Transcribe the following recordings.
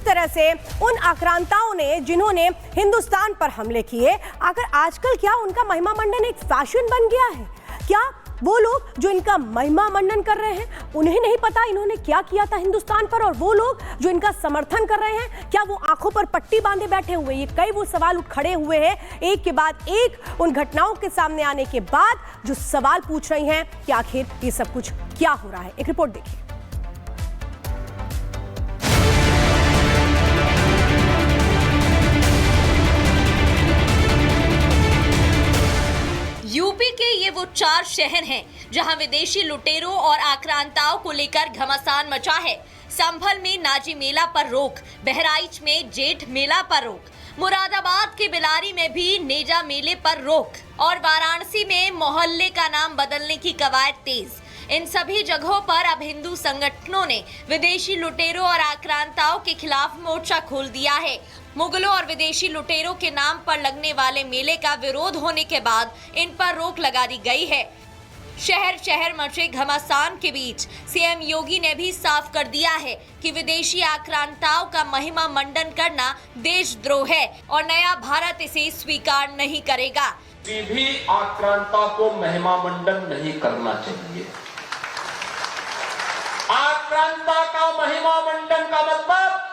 तरह से उन आक्रांताओं ने जिन्होंने हिंदुस्तान पर हमले किए, अगर आजकल क्या उनका महिमा मंडन एक फैशन बन गया है? क्या वो लोग जो इनका महिमा मंडन कर रहे हैं उन्हें नहीं पता इन्होंने क्या किया था हिंदुस्तान पर? और वो लोग जो इनका समर्थन कर रहे हैं, क्या वो आंखों पर पट्टी बांधे बैठे हुए? ये कई वो सवाल खड़े हुए हैं एक के बाद एक उन घटनाओं के सामने आने के बाद, जो सवाल पूछ रही हैं कि आखिर ये सब कुछ क्या हो रहा है। एक रिपोर्ट देखिए। यूपी के ये वो 4 शहर हैं जहां विदेशी लुटेरों और आक्रांताओं को लेकर घमासान मचा है। संभल में नाजी मेला पर रोक, बहराइच में जेठ मेला पर रोक, मुरादाबाद के बिलारी में भी नेजा मेले पर रोक और वाराणसी में मोहल्ले का नाम बदलने की कवायद तेज। इन सभी जगहों पर अब हिंदू संगठनों ने विदेशी लुटेरों और आक्रांताओं के खिलाफ मोर्चा खोल दिया है। मुगलों और विदेशी लुटेरों के नाम पर लगने वाले मेले का विरोध होने के बाद इन पर रोक लगा दी गई है। शहर शहर मचे घमासान के बीच सीएम योगी ने भी साफ कर दिया है कि विदेशी आक्रांताओं का महिमा मंडन करना देशद्रोह है और नया भारत इसे स्वीकार नहीं करेगा। किसी भी आक्रांता को महिमा मंडन नहीं करना चाहिए। आक्रांता का महिमा मंडन का मतलब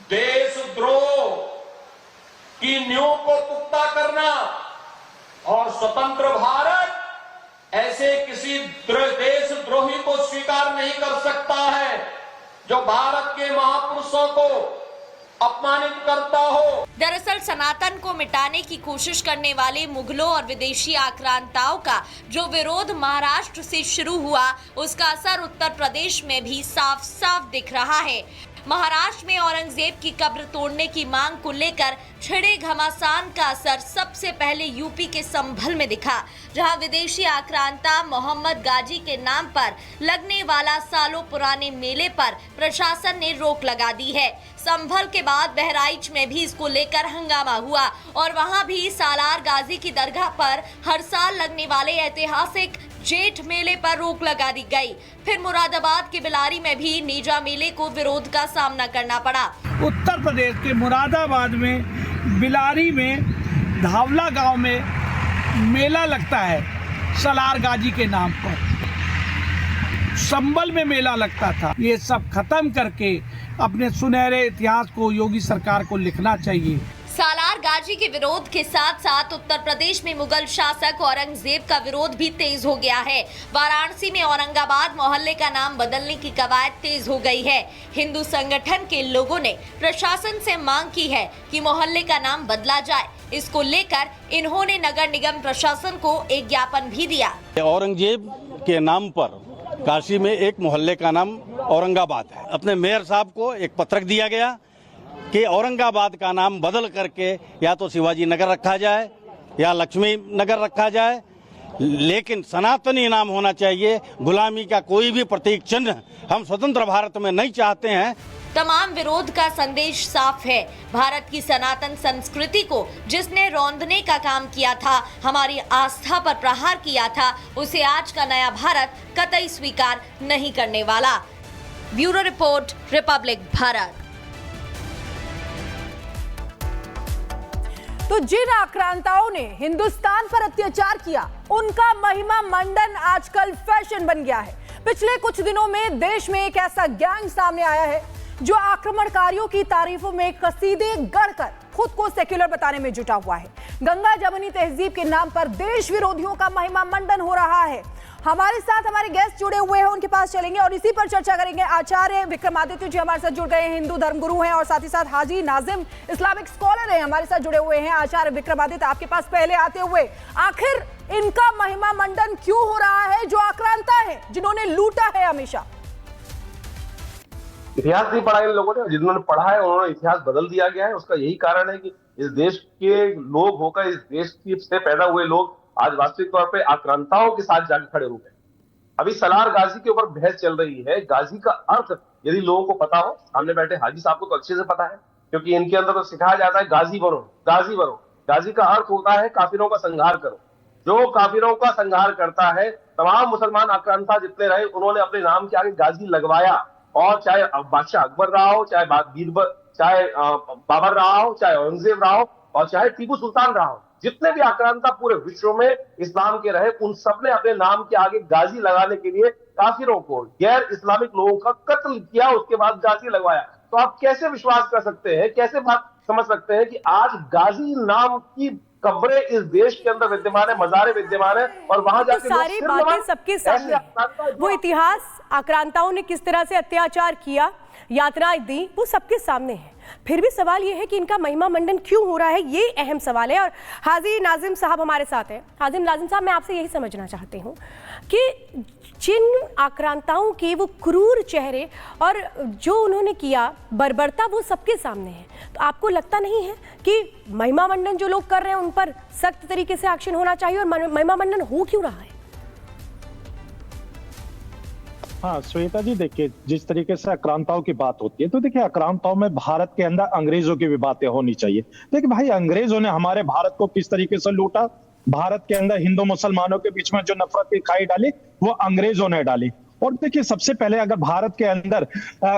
देशद्रोह की नींव को पुख्ता करना, और स्वतंत्र भारत ऐसे किसी देशद्रोही को स्वीकार नहीं कर सकता है जो भारत के महापुरुषों को अपमानित करता हो। दरअसल सनातन को मिटाने की कोशिश करने वाले मुगलों और विदेशी आक्रांताओं का जो विरोध महाराष्ट्र से शुरू हुआ, उसका असर उत्तर प्रदेश में भी साफ साफ दिख रहा है। महाराष्ट्र में औरंगजेब की कब्र तोड़ने की मांग को लेकर छिड़े घमासान का असर सबसे पहले यूपी के संभल में दिखा, जहां विदेशी आक्रांता मोहम्मद गाजी के नाम पर लगने वाला सालों पुराने मेले पर प्रशासन ने रोक लगा दी है। संभल के बाद बहराइच में भी इसको लेकर हंगामा हुआ और वहां भी सालार गाजी की दरगाह पर हर साल लगने वाले ऐतिहासिक जेठ मेले पर रोक लगा दी गई। फिर मुरादाबाद के बिलारी में भी नेजा मेले को विरोध का सामना करना पड़ा। उत्तर प्रदेश के मुरादाबाद में बिलारी में धावला गांव में मेला लगता है सालार गाजी के नाम पर। संभल में मेला लगता था। ये सब खत्म करके अपने सुनहरे इतिहास को योगी सरकार को लिखना चाहिए। सालार गाजी के विरोध के साथ साथ उत्तर प्रदेश में मुगल शासक औरंगजेब का विरोध भी तेज हो गया है। वाराणसी में औरंगाबाद मोहल्ले का नाम बदलने की कवायद तेज हो गई है। हिंदू संगठन के लोगों ने प्रशासन से मांग की है कि मोहल्ले का नाम बदला जाए। इसको लेकर इन्होंने नगर निगम प्रशासन को एक ज्ञापन भी दिया। औरंगजेब के नाम पर काशी में एक मोहल्ले का नाम औरंगाबाद है। अपने मेयर साहब को एक पत्रक दिया गया कि औरंगाबाद का नाम बदल करके या तो शिवाजी नगर रखा जाए या लक्ष्मी नगर रखा जाए, लेकिन सनातनी नाम होना चाहिए। गुलामी का कोई भी प्रतीक चिन्ह हम स्वतंत्र भारत में नहीं चाहते हैं। तमाम विरोध का संदेश साफ है। भारत की सनातन संस्कृति को जिसने रौंदने का काम किया था, हमारी आस्था पर प्रहार किया था, उसे आज का नया भारत कतई स्वीकार नहीं करने वाला। Bureau report, Republic Bharat. तो जिन आक्रांताओं ने हिंदुस्तान पर अत्याचार किया, उनका महिमा मंडन आजकल फैशन बन गया है। पिछले कुछ दिनों में देश में एक ऐसा गैंग सामने आया है जो आक्रमणकारियों की तारीफों में कसीदे गढ़कर खुद को सेक्युलर बताने में जुटा हुआ है। गंगा जमुनी तहजीब के नाम पर देश विरोधियों का महिमा मंडन हो रहा है। हमारे साथ हमारे गेस्ट जुड़े हुए हैं, उनके पास चलेंगे और इसी पर चर्चा करेंगे। आचार्य विक्रमादित्य जी हमारे साथ जुड़ गए हैं, हिंदू धर्मगुरु हैं, और साथ ही साथ हाजी नाजिम इस्लामिक स्कॉलर हैं, हमारे साथ जुड़े हुए हैं। आचार्य विक्रमादित्य, आपके पास पहले आते हुए, आखिर इनका महिमा मंडन क्यों हो रहा है जो आक्रांता है, जिन्होंने लूटा है हमेशा? इतिहास नहीं पढ़ा इन लोगों ने, जिन्होंने पढ़ा है उन्होंने इतिहास बदल दिया गया है। उसका यही कारण है कि इस देश के लोग होकर, इस देश से पैदा हुए लोग आज वास्तविक तौर पे आक्रांताओं के साथ जाके खड़े हो गए। अभी सालार गाजी के ऊपर बहस चल रही है। गाजी का अर्थ यदि लोगों को पता हो, सामने बैठे हाजी साहब को तो अच्छे से पता है, क्योंकि इनके अंदर तो सिखाया जाता है गाजी बनो, गाजी बनो। गाजी का अर्थ होता है काफिरों का संहार करो। जो काफिरों का संहार करता है, तमाम मुसलमान आक्रांता जितने रहे, उन्होंने अपने नाम के आगे गाजी लगवाया। और चाहे बादशाह अकबर रहा हो, चाहे बीरबल, चाहे बाबर रहा हो, चाहे औरंगजेब रहा हो, और चाहे टीपू सुल्तान रहा हो, जितने भी आक्रांता पूरे विश्व में इस्लाम के रहे, उन सब ने अपने नाम के आगे गाजी लगाने के लिए काफिरों को, गैर इस्लामिक लोगों का कत्ल किया, उसके बाद गाजी लगवाया। तो आप कैसे विश्वास कर सकते हैं, कैसे बात समझ सकते हैं कि आज गाजी नाम की कब्रें इस देश के अंदर विद्यमान है, मजारे विद्यमान है, और वहां तो जाके सारी बातें सबके सामने हैं। वो इतिहास, आक्रांताओं ने किस तरह से अत्याचार किया, यातनाएं दी, वो सबके सामने है। फिर भी सवाल ये है कि इनका महिमा मंडन क्यों हो रहा है, ये अहम सवाल है। और हाजी नाजिम साहब हमारे साथ हैं। हाजी नाजिम साहब, मैं आपसे यही समझना चाहती हूँ कि जिन आक्रांताओं के वो क्रूर चेहरे और जो उन्होंने किया बर्बरता, वो सबके सामने है, तो आपको लगता नहीं है कि महिमा मंडन जो लोग कर रहे हैं उन पर सख्त तरीके से एक्शन होना चाहिए, और महिमा मंडन हो क्यों रहा है? हाँ श्वेता जी, देखिए जिस तरीके से आक्रांताओं की बात होती है, तो देखिए आक्रांताओं में भारत के अंदर अंग्रेजों की भी बातें होनी चाहिए। देखिए भाई, अंग्रेजों ने हमारे भारत को किस तरीके से लूटा, भारत के अंदर हिंदू मुसलमानों के बीच में जो नफरत की खाई डाली, वो अंग्रेजों ने डाली। और देखिए सबसे पहले अगर भारत के अंदर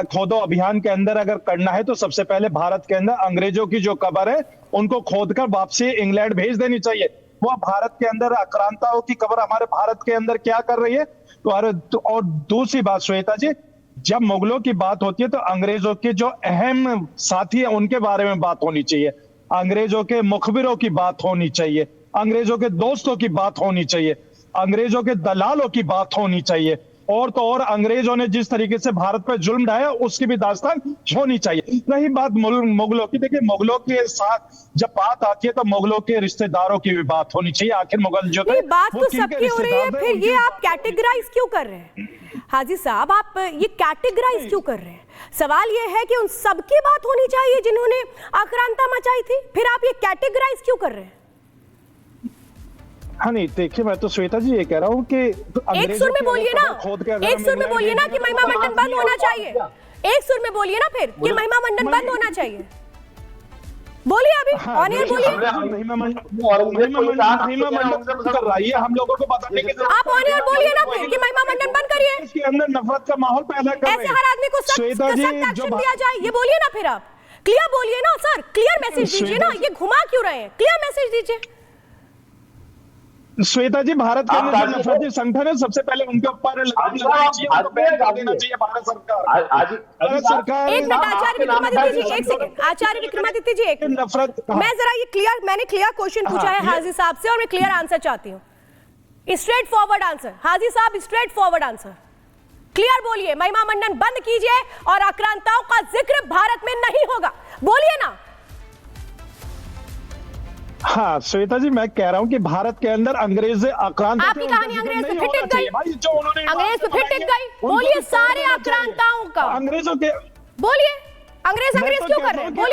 खोदो अभियान के अंदर अगर करना है, तो सबसे पहले भारत के अंदर अंग्रेजों की जो कब्र है उनको खोदकर वापसी इंग्लैंड भेज देनी चाहिए। वो भारत के अंदर आक्रांताओं की कब्र हमारे भारत के अंदर क्या कर रही है। तो और दूसरी बात श्वेता जी, जब मुगलों की बात होती है तो अंग्रेजों के जो अहम साथी है उनके बारे में बात होनी चाहिए, अंग्रेजों के मुखबिरों की बात होनी चाहिए, अंग्रेजों के दोस्तों की बात होनी चाहिए, अंग्रेजों के दलालों की बात होनी चाहिए, और तो और अंग्रेजों ने जिस तरीके से भारत पर जुल्म ढाया उसकी भी दास्तान होनी चाहिए। रही बात मुगलों की, देखिए मुगलों के साथ जब बात आती है तो मुगलों के रिश्तेदारों की भी बात होनी चाहिए। आखिर मुगल जो थे, बात तो सबकी हो रही है, फिर ये आप कैटेगराइज क्यों कर रहे हैं? हाजी साहब, आप ये कैटेगराइज क्यों कर रहे हैं? सवाल ये है कि उन सबकी बात होनी चाहिए जिन्होंने आक्रांता मचाई थी, फिर आप ये कैटेगराइज क्यों कर रहे हैं? हाँ नहीं, देखिए मैं तो श्वेता जी ये कह रहा हूँ कि एक सुर में बोलिए ना, एक सुर में बोलिए ना कि महिमा मंडन बंद होना चाहिए। एक सुर में बोलिए ना फिर कि महिमा मंडन बंद होना चाहिए। बोलिए अभी ऑन एयर बोलिए। महिमा मंडन कर रही है, हम लोगों को बताने की आप ऑन एयर बोलिए ना फिर कि महिमा मंडन बंद करिए। इसके अंदर नफरत का माहौल पैदा कर रहे हैं। ऐसे हर आदमी को सख्त एक्शन दिया जाए, ये बोलिए ना फिर। आप क्लियर बोलिए ना सर, क्लियर मैसेज दीजिए ना, ये घुमा क्यों रहे हैं? क्लियर मैसेज दीजिए। श्वेता जी, भारत के अंदर जो नफरती संगठन है सबसे पहले उनके ऊपर लगाम लगानी चाहिए, उनको बैन कर देना चाहिए भारत सरकार। भारत सरकार एक मिनट आचार्य विक्रमादित्य जी, एक सेकंड आचार्य विक्रमादित्य जी, एक नफरत, मैं जरा ये क्लियर, मैंने क्लियर क्वेश्चन पूछा है हाजी साहब से और मैं क्लियर आंसर चाहती हूँ, स्ट्रेट फॉरवर्ड आंसर। हाजी साहब स्ट्रेट फॉरवर्ड आंसर, क्लियर बोलिए। महिमा मंडन बंद कीजिए और आक्रांताओं का जिक्र भारत में नहीं होगा, बोलिए ना। हाँ श्वेता जी, मैं कह रहा हूँ कि भारत के अंदर अंग्रेज आक्रांत, आपकी कहानी अंग्रेज पे फिट गई, अंग्रेज पे फिट गई। बोलिए सारे आक्रांताओं का, अंग्रेजों के, बोलिए अंग्रेज क्यों कर रहे हैं?